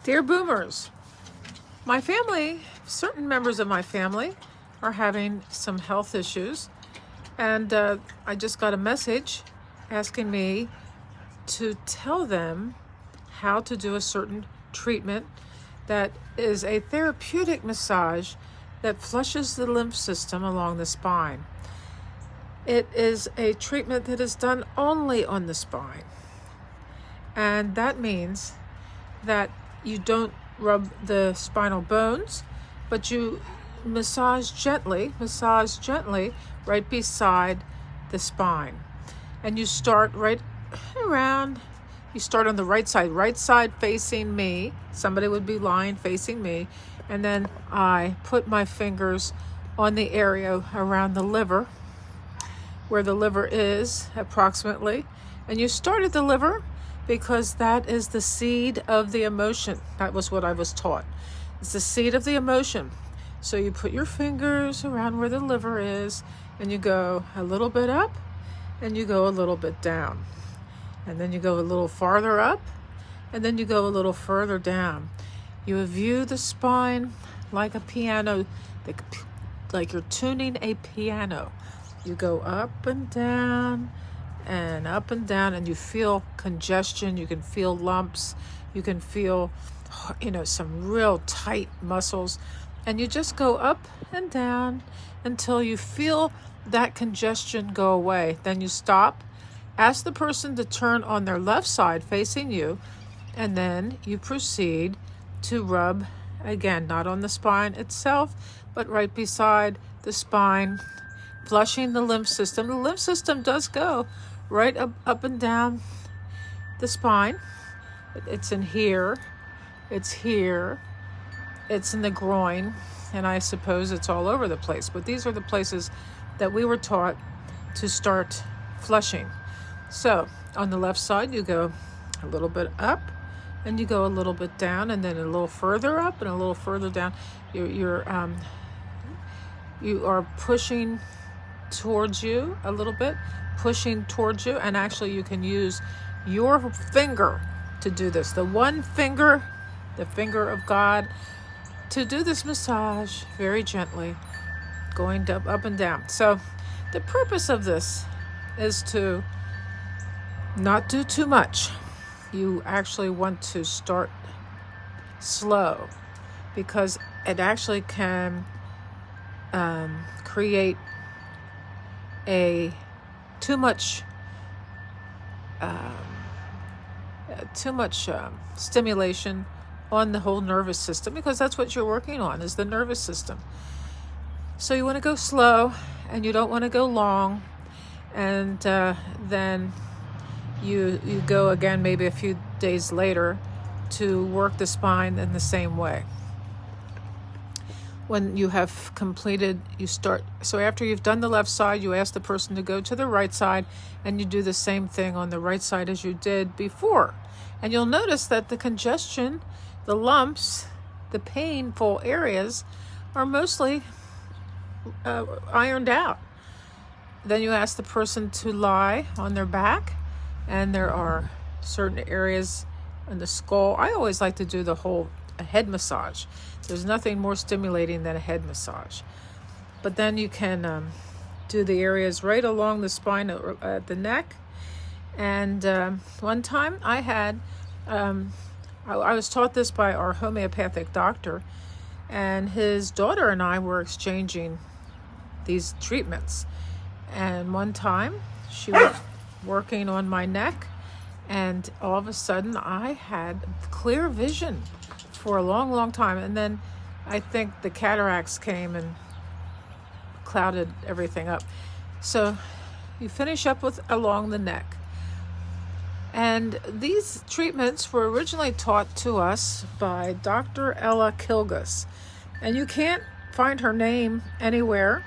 Dear Boomers, my family, certain members of my family are having some health issues, and I just got a message asking me to tell them how to do a certain treatment that is a therapeutic massage that flushes the lymph system along the spine. It is a treatment that is done only on the spine, and that means that you don't rub the spinal bones, but you massage gently right beside the spine. And you start right around, you start on the right side facing me. Somebody would be lying facing me. And then I put my fingers on the area around the liver, where the liver is approximately. And you start at the liver because that is the seed of the emotion. That was what I was taught. It's the seed of the emotion. So you put your fingers around where the liver is, and you go a little bit up, and you go a little bit down. And then you go a little farther up, and then you go a little further down. You view the spine like a piano, like you're tuning a piano. You go up and down, and you feel congestion, you can feel lumps, you can feel some real tight muscles, and you just go up and down until you feel that congestion go away. Then you stop, ask the person to turn on their left side facing you, and then you proceed to rub again, not on the spine itself, but right beside the spine, flushing the lymph system. The lymph system does go right up and down the spine. It's in here, it's here, it's in the groin, and I suppose it's all over the place. But these are the places that we were taught to start flushing. So on the left side, you go a little bit up, and you go a little bit down, and then a little further up and a little further down. You are pushing towards you a little bit, pushing towards you, and actually you can use your finger to do this. The one finger, the finger of God, to do this massage very gently, going up and down. So the purpose of this is to not do too much. You actually want to start slow, because it actually can create too much stimulation on the whole nervous system, because that's what you're working on, is the nervous system. So you want to go slow, and you don't want to go long, and then you go again maybe a few days later to work the spine in the same way. When you have completed, you start. So after you've done the left side, you ask the person to go to the right side, and you do the same thing on the right side as you did before. And you'll notice that the congestion, the lumps, the painful areas are mostly ironed out. Then you ask the person to lie on their back, and there are certain areas in the skull. I always like to do a head massage. There's nothing more stimulating than a head massage. But then you can do the areas right along the spine at the neck. And one time I was taught this by our homeopathic doctor, and his daughter and I were exchanging these treatments. And one time she was working on my neck, and all of a sudden I had clear vision for a long time, and then I think the cataracts came and clouded everything up. So you finish up with along the neck. And these treatments were originally taught to us by Dr. Ella Kilgus, and you can't find her name anywhere.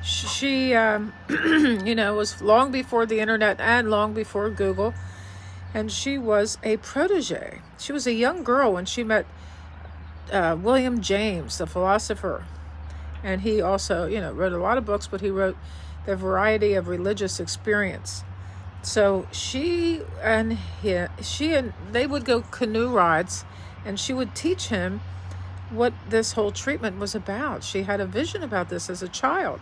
She was long before the internet and long before Google, and she was a protege. She was a young girl when she met William James, the philosopher, and he also, wrote a lot of books, but he wrote The Variety of Religious Experience. So she and they would go canoe rides, and she would teach him what this whole treatment was about. She had a vision about this as a child.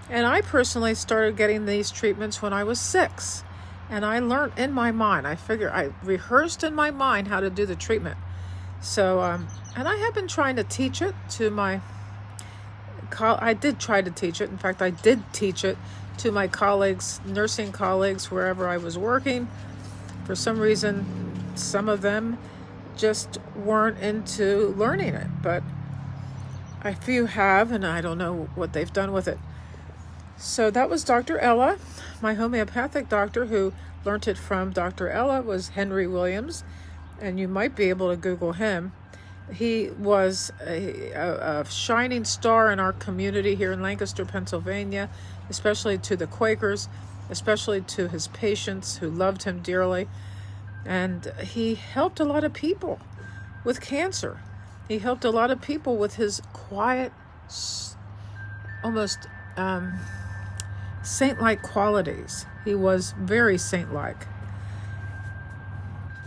And I personally started getting these treatments when I was 6. And I learned in my mind. I rehearsed in my mind how to do the treatment. So, and I have been trying to teach it to I did try to teach it. In fact, I did teach it to my colleagues, nursing colleagues, wherever I was working. For some reason, some of them just weren't into learning it, but a few have, and I don't know what they've done with it. So that was Dr. Ella. My homeopathic doctor who learned it from Dr. Ella was Henry Williams, and you might be able to Google him. He was a shining star in our community here in Lancaster, Pennsylvania, especially to the Quakers, especially to his patients who loved him dearly. And he helped a lot of people with cancer. He helped a lot of people with his quiet, almost saint-like qualities. He was very saint-like.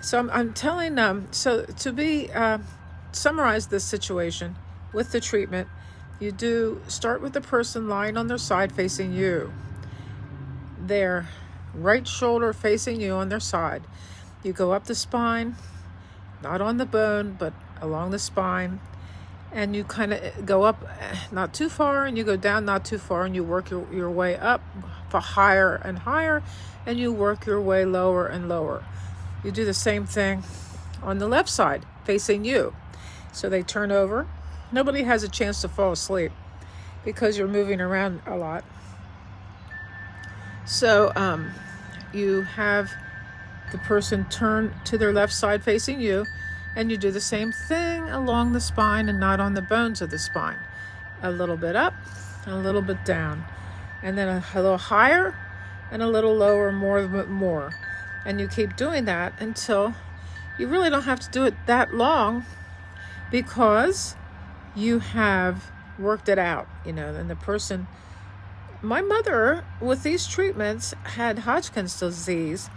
So I'm telling them, so to summarize this situation with the treatment, you do start with the person lying on their side facing you. Their right shoulder facing you on their side. You go up the spine, not on the bone, but along the spine. And you kind of go up not too far, and you go down not too far, and you work your way up for higher and higher, and you work your way lower and lower. You do the same thing on the left side, facing you. So they turn over. Nobody has a chance to fall asleep because you're moving around a lot. So you have the person turn to their left side facing you, and you do the same thing along the spine and not on the bones of the spine. A little bit up, and a little bit down, and then a little higher and a little lower, more. And you keep doing that until you really don't have to do it that long, because you have worked it out, and the person. My mother, with these treatments, had Hodgkin's disease,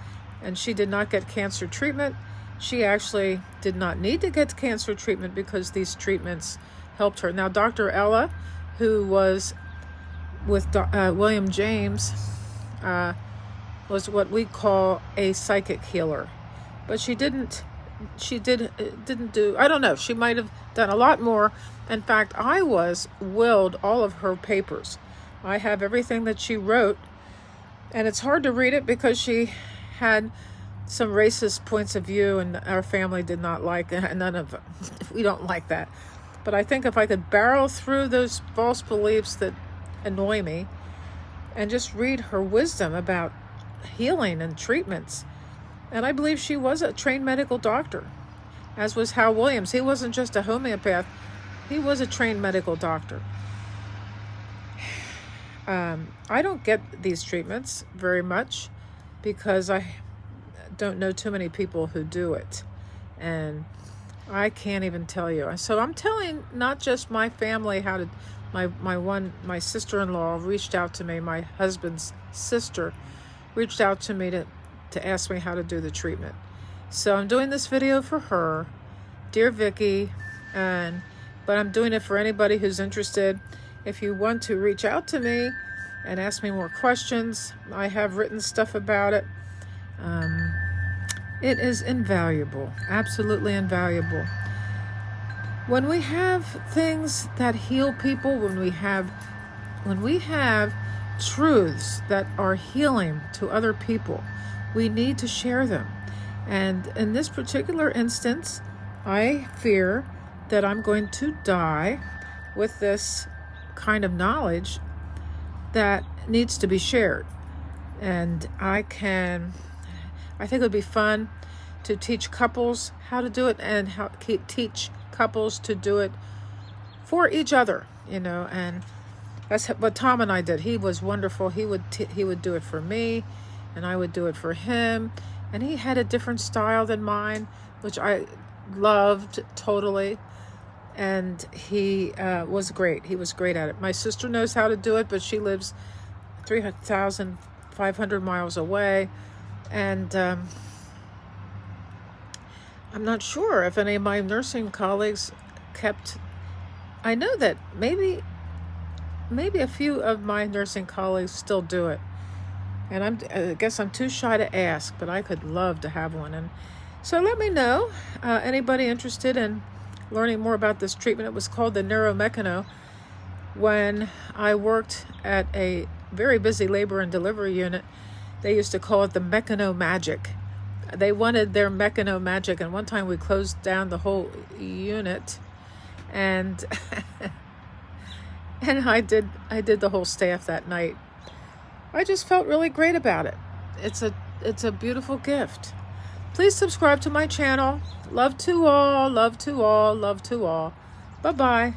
and she did not get cancer treatment. She actually did not need to get cancer treatment because these treatments helped her. Now, Dr. Ella, who was with William James, was what we call a psychic healer, but she didn't do, I don't know, she might have done a lot more. In fact, I willed all of her papers. I have everything that she wrote, and it's hard to read it because she had some racist points of view, and our family did not like it. None of them. We don't like that. But I think if I could barrel through those false beliefs that annoy me and just read her wisdom about healing and treatments. And I believe she was a trained medical doctor, as was Hal Williams. He wasn't just a homeopath. He was a trained medical doctor. I don't get these treatments very much because I don't know too many people who do it. And I can't even tell you. So I'm telling not just my family how to, my sister-in-law reached out to me, my husband's sister reached out to me to ask me how to do the treatment. So I'm doing this video for her, dear Vicky, but I'm doing it for anybody who's interested. If you want to reach out to me and ask me more questions, I have written stuff about it. It is invaluable, absolutely invaluable. When we have things that heal people, when we have truths that are healing to other people, we need to share them. And in this particular instance, I fear that I'm going to die with this kind of knowledge that needs to be shared. And I think it would be fun to teach couples how to do it, and teach couples to do it for each other, and that's what Tom and I did. He was wonderful. He would do it for me, and I would do it for him. And he had a different style than mine, which I loved totally. And he was great. He was great at it. My sister knows how to do it, but she lives 3,500 500 miles away. And I'm not sure if any of my nursing colleagues kept. I know that maybe a few of my nursing colleagues still do it. And I guess I'm too shy to ask, but I could love to have one. And so let me know, anybody interested in learning more about this treatment. It was called the neuromechano. When I worked at a very busy labor and delivery unit, they used to call it the mechano magic. They wanted their mechano magic, and one time we closed down the whole unit, and and I did the whole staff that night. I just felt really great about it. It's a beautiful gift. Please subscribe to my channel. Love to all, love to all, love to all. Bye-bye.